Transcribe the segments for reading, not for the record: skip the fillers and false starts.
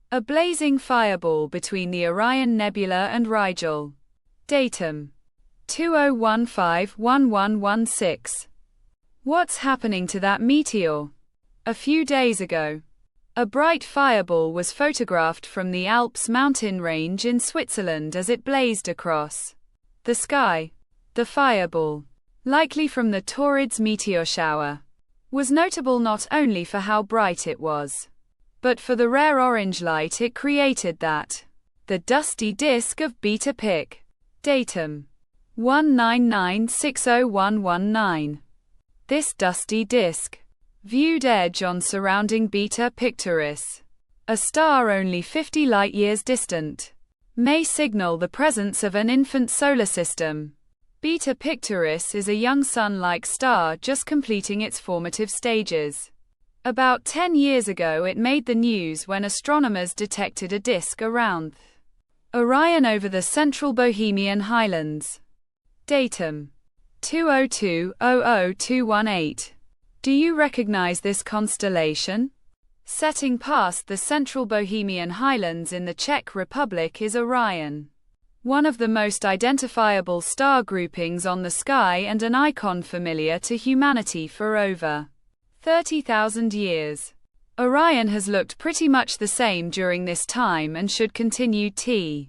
A blazing fireball between the Orion Nebula and Rigel. Datum: 2015-1116. What's happening to that meteor? A few days ago, a bright fireball was photographed from the Alps mountain range in Switzerland as it blazed across the sky. The fireball, likely from the Taurids meteor shower, was notable not only for how bright it was, but for the rare orange light it created that. The dusty disk of Beta Pic. Datum: 199601119. This dusty disk, viewed edge on surrounding Beta Pictoris, a star only 50 light-years distant, may signal the presence of an infant solar system. Beta Pictoris is a young sun-like star just completing its formative stages. About 10 years ago it made the news when astronomers detected a disk around Orion over the central Bohemian highlands. Datum: 202-00218. Do you recognize this constellation? Setting past the central Bohemian highlands in the Czech Republic is Orion, one of the most identifiable star groupings on the sky and an icon familiar to humanity for over 30,000 years. Orion has looked pretty much the same during this time and should continue to.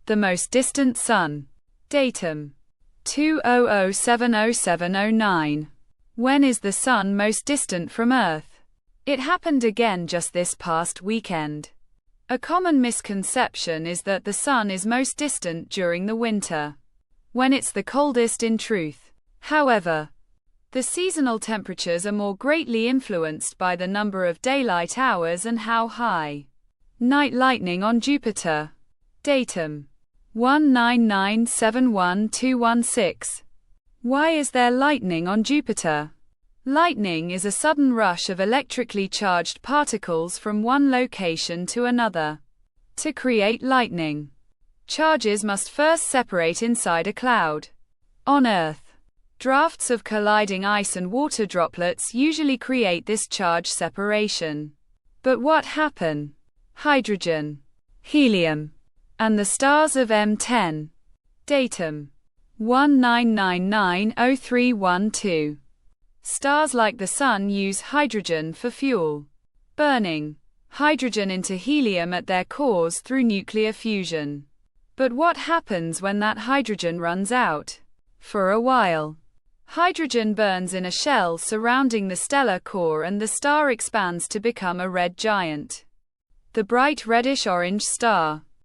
The most distant sun. Datum: 200700709. When is the sun most distant from Earth? It happened again just this past weekend. A common misconception is that the sun is most distant during the winter, when it's the coldest in truth. However, the seasonal temperatures are more greatly influenced by the number of daylight hours and how high. Night lightning on Jupiter. Datum: 199712116. Why is there lightning on Jupiter? Lightning is a sudden rush of electrically charged particles from one location to another. To create lightning, charges must first separate inside a cloud. On Earth, drafts of colliding ice and water droplets usually create this charge separation. But what happen? Hydrogen, helium, and the stars of M10. Datum: 19990312. Stars like the Sun use hydrogen for fuel, burning hydrogen into helium at their cores through nuclear fusion. But what happens when that hydrogen runs out? For a while, hydrogen burns in a shell surrounding the stellar core and the star expands to become a red giant. The bright reddish-orange star.